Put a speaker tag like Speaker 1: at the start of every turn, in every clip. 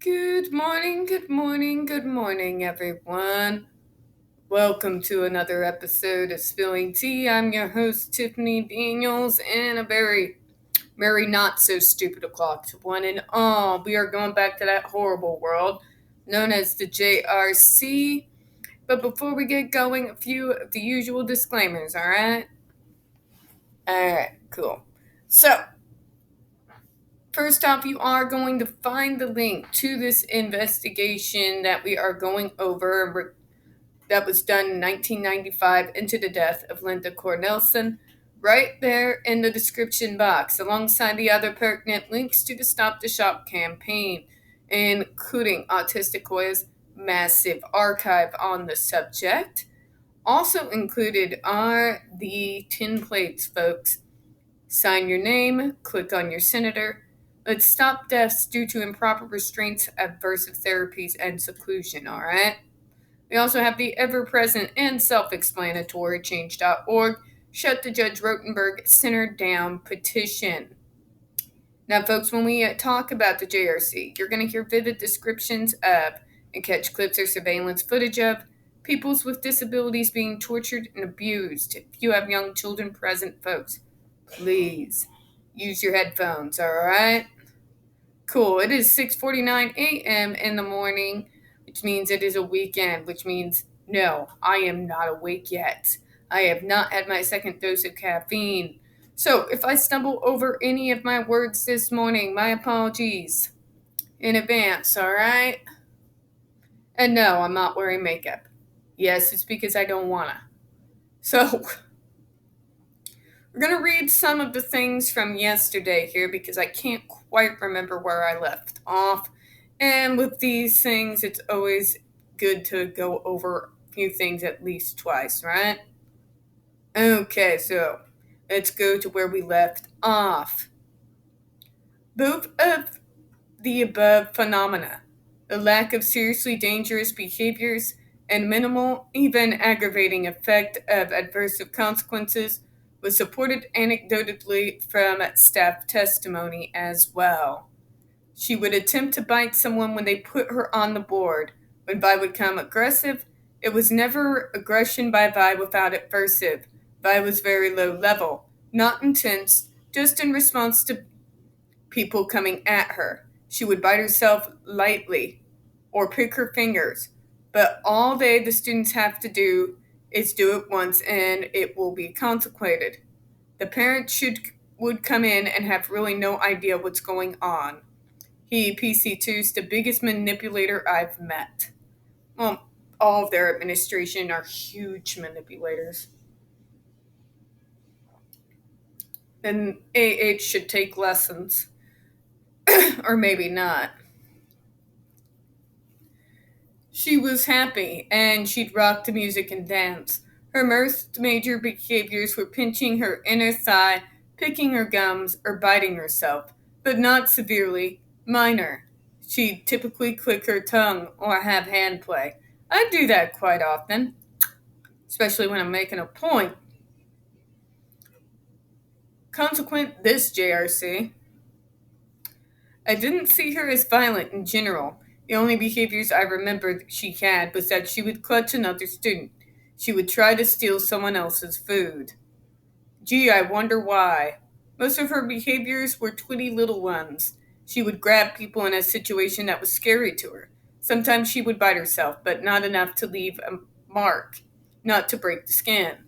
Speaker 1: Good morning, good morning, everyone. Welcome to another episode of Spilling Tea. I'm your host, Tiffany Daniels, and a very not so stupid o'clock to one and all. We are going back to that horrible world known as the JRC. But before we get going, a few of the usual disclaimers, alright? Alright, cool. So, first off, you are going to find the link to this investigation that we are going over that was done in 1995 into the death of Linda Cornelison right there in the description box, alongside the other pertinent links to the Stop the Shop campaign, including Autistic Hoya's massive archive on the subject. Also included are the tin plates, folks. Sign your name, click on your senator. Let's stop deaths due to improper restraints, aversive therapies, and seclusion, alright? We also have the ever-present and self-explanatory change.org Shut the Judge Rotenberg Center Down petition. Now, folks, when we talk about the JRC, you're going to hear vivid descriptions of and catch clips or surveillance footage of peoples with disabilities being tortured and abused. If you have young children present, folks, please use your headphones, all right? Cool. It is 6:49 a.m. in the morning, which means it is a weekend, which means no, I am not awake yet. I have not had my second dose of caffeine. So, if I stumble over any of my words this morning, my apologies in advance, all right? And no, I'm not wearing makeup. Yes, it's because I don't wanna. So, we're going to read some of the things from yesterday here because I can't quite remember where I left off. And with these things, it's always good to go over a few things at least twice, right? Okay, so let's go to where we left off. Both of the above phenomena, the lack of seriously dangerous behaviors and minimal, even aggravating effect of adversive consequences, was supported anecdotally from staff testimony as well. She would attempt to bite someone when they put her on the board. When Vi would become aggressive, it was never aggression by Vi without adversive. Vi was very low level, not intense, just in response to people coming at her. She would bite herself lightly or pick her fingers, but all the students have to do is do it once and it will be consequated. The parent would come in and have really no idea what's going on. He, PC2's the biggest manipulator I've met. Well, all of their administration are huge manipulators. And AH should take lessons. Or maybe not. She was happy, and she'd rock the music and dance. Her most major behaviors were pinching her inner thigh, picking her gums, or biting herself, but not severely, minor. She'd typically click her tongue or have hand play. I do that quite often, especially when I'm making a point. Consequent this JRC. I didn't see her as violent in general. The only behaviors I remembered she had was that she would clutch another student. She would try to steal someone else's food. Gee, I wonder why. Most of her behaviors were twitty little ones. She would grab people in a situation that was scary to her. Sometimes she would bite herself, but not enough to leave a mark, not to break the skin.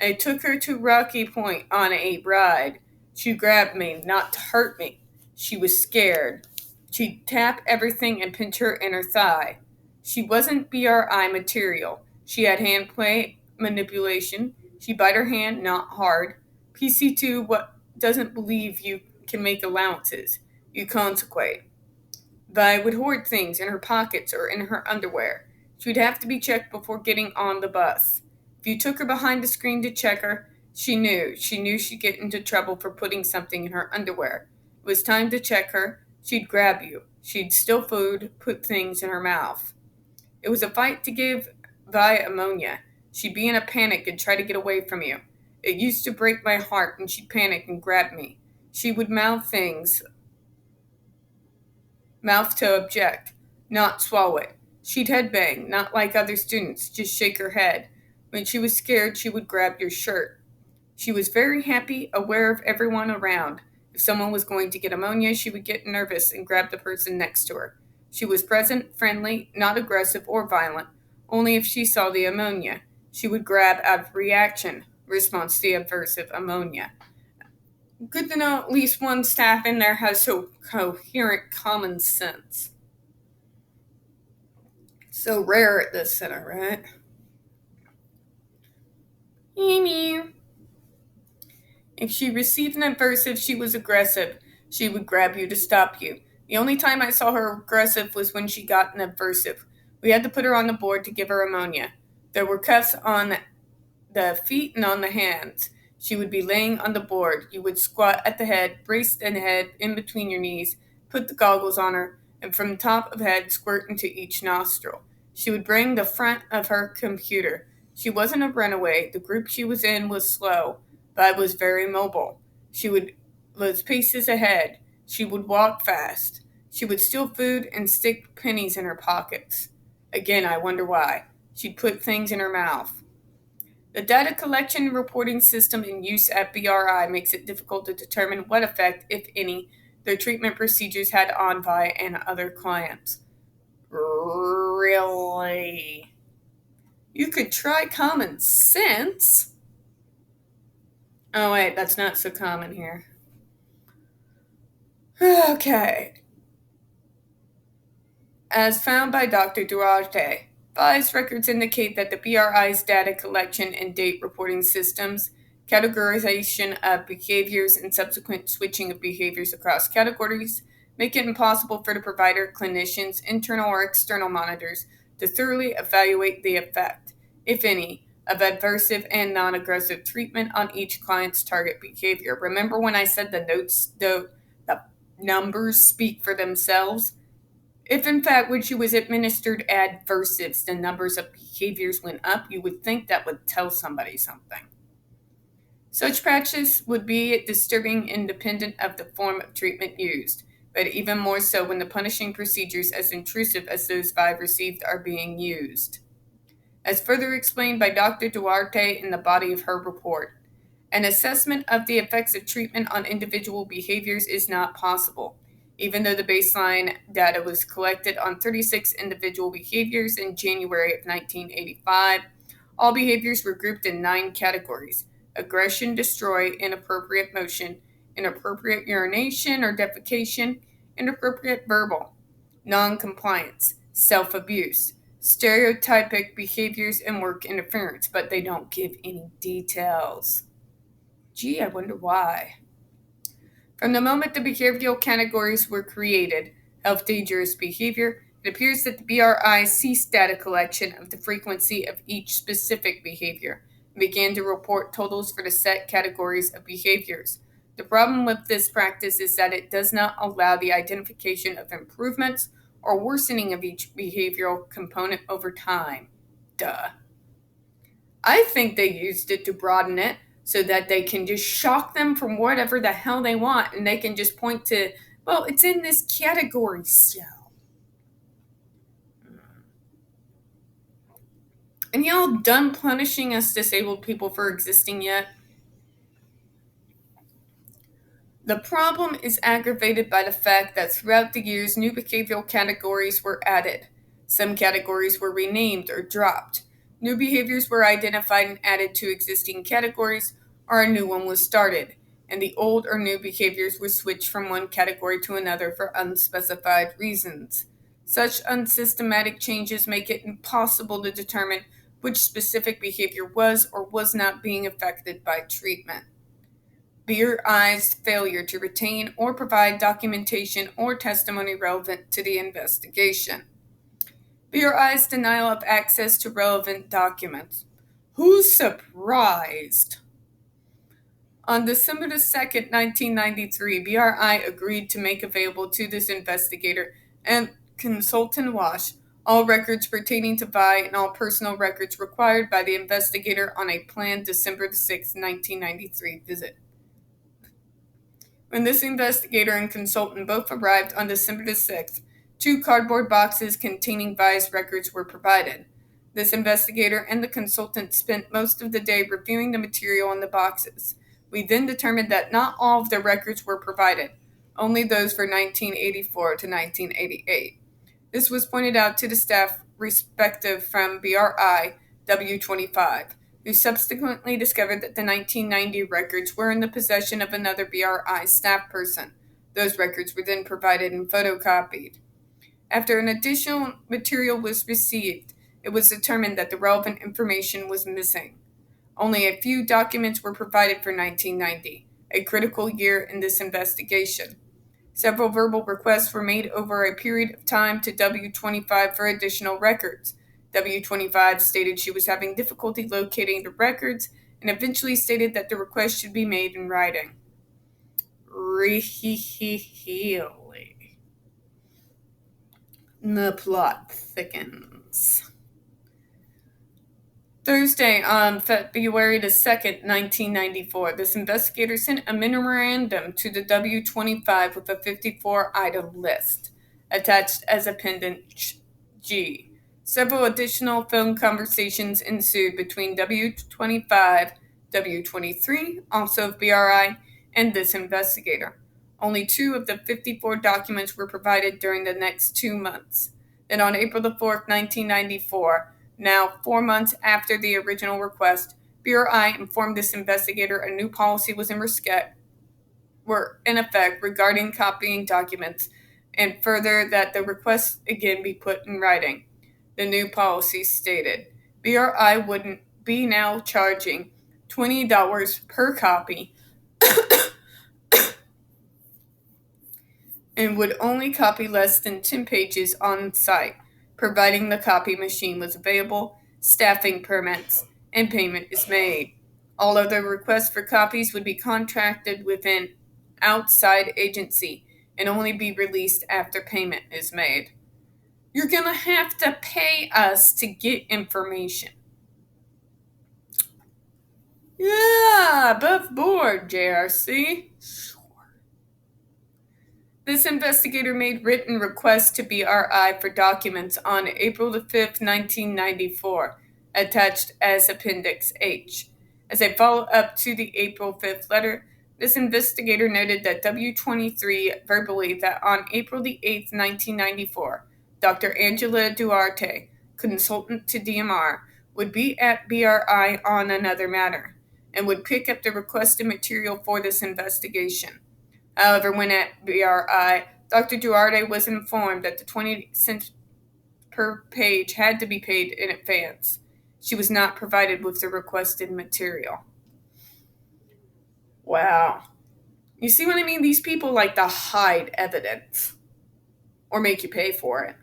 Speaker 1: I took her to Rocky Point on a ride. She grabbed me, not to hurt me. She was scared. She'd tap everything and pinch her inner thigh. She wasn't BRI material. She had hand play manipulation. She bite her hand, not hard. PC2 doesn't believe you can make allowances. You consequate. Vi would hoard things in her pockets or in her underwear. She would have to be checked before getting on the bus. If you took her behind the screen to check her, she knew. She knew she'd get into trouble for putting something in her underwear. It was time to check her. She'd grab you. She'd steal food, put things in her mouth. It was a fight to give Vi ammonia. She'd be in a panic and try to get away from you. It used to break my heart when she'd panic and grab me. She would mouth things, mouth to object. not swallow it. She'd headbang, not like other students, just shake her head. When she was scared, she would grab your shirt. She was very happy, aware of everyone around. If someone was going to get ammonia, she would get nervous and grab the person next to her. She was present, friendly, not aggressive or violent, only if she saw the ammonia. She would grab out of reaction, response to the aversive ammonia. Good to know at least one staff in there has so coherent common sense. So rare at this center, right? Meow. If she received an aversive, she was aggressive. She would grab you to stop you. The only time I saw her aggressive was when she got an aversive. We had to put her on the board to give her ammonia. There were cuffs on the feet and on the hands. She would be laying on the board. You would squat at the head, brace the head in between your knees, put the goggles on her, and from the top of the head squirt into each nostril. She would bring the front of her computer. She wasn't a runaway. The group she was in was slow, but was very mobile. She was paces ahead. She would walk fast. She would steal food and stick pennies in her pockets. Again, I wonder why. She'd put things in her mouth. The data collection and reporting system in use at BRI makes it difficult to determine what effect, if any, their treatment procedures had on Vi and other clients. Really? You could try common sense. Oh, wait, that's not so common here. Okay. As found by Dr. Duarte, Vi's records indicate that the BRI's data collection and date reporting systems, categorization of behaviors, and subsequent switching of behaviors across categories make it impossible for the provider, clinicians, internal or external monitors to thoroughly evaluate the effect, if any, of aversive and non-aggressive treatment on each client's target behavior. Remember when I said the numbers speak for themselves? If in fact when she was administered adversives, the numbers of behaviors went up, you would think that would tell somebody something. Such practice would be disturbing independent of the form of treatment used, but even more so when the punishing procedures as intrusive as those Vi received are being used. As further explained by Dr. Duarte in the body of her report, an assessment of the effects of treatment on individual behaviors is not possible. Even though the baseline data was collected on 36 individual behaviors in January of 1985, all behaviors were grouped in 9 categories: aggression, destroy, inappropriate motion, inappropriate urination or defecation, inappropriate verbal, non-compliance, self-abuse, stereotypic behaviors, and work interference, but they don't give any details. Gee, I wonder why. From the moment the behavioral categories were created, health dangerous behavior, it appears that the BRI ceased data collection of the frequency of each specific behavior and began to report totals for the set categories of behaviors. The problem with this practice is that it does not allow the identification of improvements or worsening of each behavioral component over time. Duh. I think they used it to broaden it so that they can just shock them from whatever the hell they want, and they can just point to, well, it's in this category, so. And y'all done punishing us disabled people for existing yet? The problem is aggravated by the fact that throughout the years, new behavioral categories were added. Some categories were renamed or dropped. New behaviors were identified and added to existing categories, or a new one was started, and the old or new behaviors were switched from one category to another for unspecified reasons. Such unsystematic changes make it impossible to determine which specific behavior was or was not being affected by treatment. BRI's failure to retain or provide documentation or testimony relevant to the investigation. BRI's denial of access to relevant documents. Who's surprised? On December 2nd, 1993, BRI agreed to make available to this investigator and consultant Wash all records pertaining to Vi and all personal records required by the investigator on a planned December 6, 1993 visit. When this investigator and consultant both arrived on December 6th, 2 cardboard boxes containing Vi's records were provided. This investigator and the consultant spent most of the day reviewing the material in the boxes. We then determined that not all of the records were provided, only those for 1984 to 1988. This was pointed out to the staff respective from BRI W25, who subsequently discovered that the 1990 records were in the possession of another BRI staff person. Those records were then provided and photocopied. After an additional material was received, it was determined that the relevant information was missing. Only a few documents were provided for 1990, a critical year in this investigation. Several verbal requests were made over a period of time to W25 for additional records. W25 stated she was having difficulty locating the records and eventually stated that the request should be made in writing. Really. The plot thickens. Thursday, on February the 2nd, 1994, this investigator sent a memorandum to the W25 with a 54-item list, attached as Appendix G. Several additional phone conversations ensued between W25, W23, also of BRI, and this investigator. Only 2 of the 54 documents were provided during the next 2 months. Then on April the 4th, 1994, now 4 months after the original request, BRI informed this investigator a new policy was in effect regarding copying documents, and further that the request again be put in writing. The new policy stated BRI wouldn't be now charging $20 per copy and would only copy less than 10 pages on site, providing the copy machine was available, staffing permits, and payment is made. All other requests for copies would be contracted with an outside agency and only be released after payment is made. You're going to have to pay us to get information. Yeah, above board, JRC. This investigator made written requests to BRI for documents on April the 5th, 1994, attached as Appendix H. As a follow-up to the April 5th letter, this investigator noted that W23 verbally that on April the 8th, 1994, Dr. Angela Duarte, consultant to DMR, would be at BRI on another matter, and would pick up the requested material for this investigation. However, when at BRI, Dr. Duarte was informed that the 20 cents per page had to be paid in advance. She was not provided with the requested material. Wow. You see what I mean? These people like to hide evidence or make you pay for it.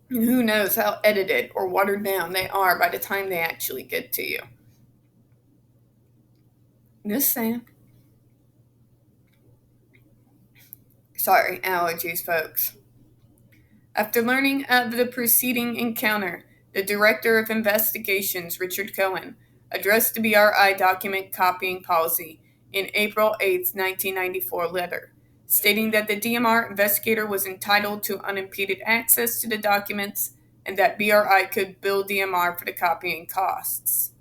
Speaker 1: And who knows how edited or watered down they are by the time they actually get to you. Just saying. Sorry, allergies, folks. After learning of the preceding encounter, the Director of Investigations, Richard Cohen, addressed the BRI document copying policy in April 8, 1994 letter, stating that the DMR investigator was entitled to unimpeded access to the documents and that BRI could bill DMR for the copying costs.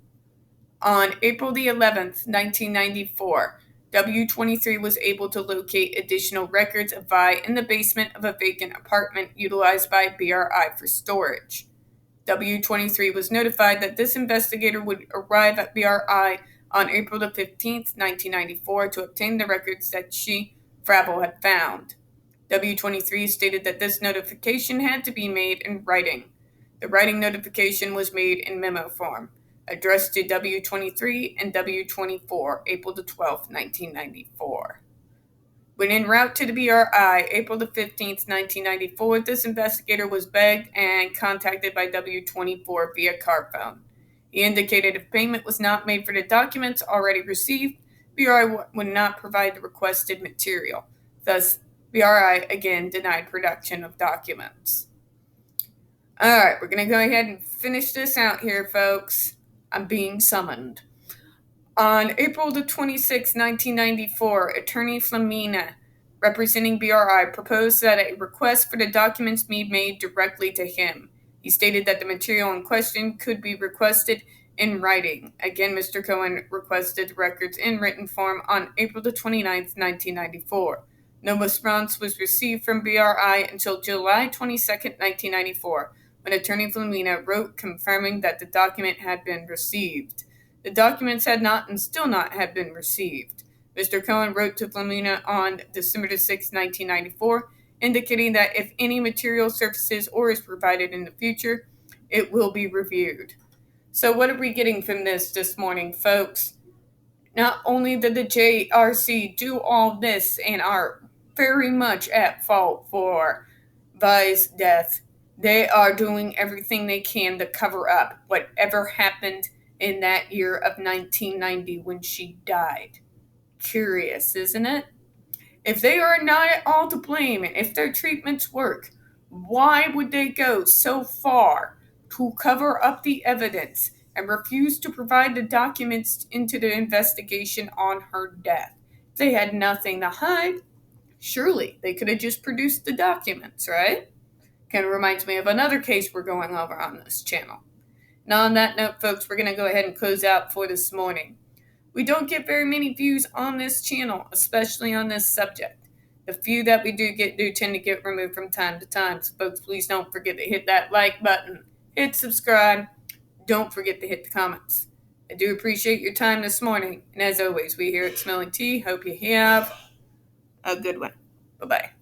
Speaker 1: On April the 11th, 1994, W23 was able to locate additional records of Vi in the basement of a vacant apartment utilized by BRI for storage. W23 was notified that this investigator would arrive at BRI on April the 15th, 1994 to obtain the records that she, Fravel, had found. W23 stated that this notification had to be made in writing. The writing notification was made in memo form, addressed to W23 and W24, April the 12th, 1994. When en route to the BRI, April the 15th, 1994, this investigator was begged and contacted by W24 via car phone. He indicated if payment was not made for the documents already received, BRI would not provide the requested material. Thus, BRI again denied production of documents. Alright, we're going to go ahead and finish this out here, folks. I'm being summoned. On April the 26th, 1994, Attorney Flamina representing BRI, proposed that a request for the documents be made directly to him. He stated that the material in question could be requested in writing. Again, Mr. Cohen requested records in written form on April the 29th, 1994. No response was received from BRI until July 22nd, 1994, when Attorney Flumina wrote confirming that the document had been received. The documents had not and still not have been received. Mr. Cohen wrote to Flumina on December 6, 1994, indicating that if any material surfaces or is provided in the future, it will be reviewed. So what are we getting from this morning, folks? Not only did the JRC do all this and are very much at fault for Vi's death, they are doing everything they can to cover up whatever happened in that year of 1990 when she died. Curious, isn't it? If they are not at all to blame and if their treatments work, why would they go so far to cover up the evidence and refuse to provide the documents into the investigation on her death? If they had nothing to hide, surely they could have just produced the documents, right? Kind of reminds me of another case we're going over on this channel. Now, on that note, folks, we're going to go ahead and close out for this morning. We don't get very many views on this channel, especially on this subject. The few that we do tend to get removed from time to time. So, folks, please don't forget to hit that like button, hit subscribe. Don't forget to hit the comments. I do appreciate your time this morning. And as always, we here at Smelling Tea hope you have a good one. Bye-bye.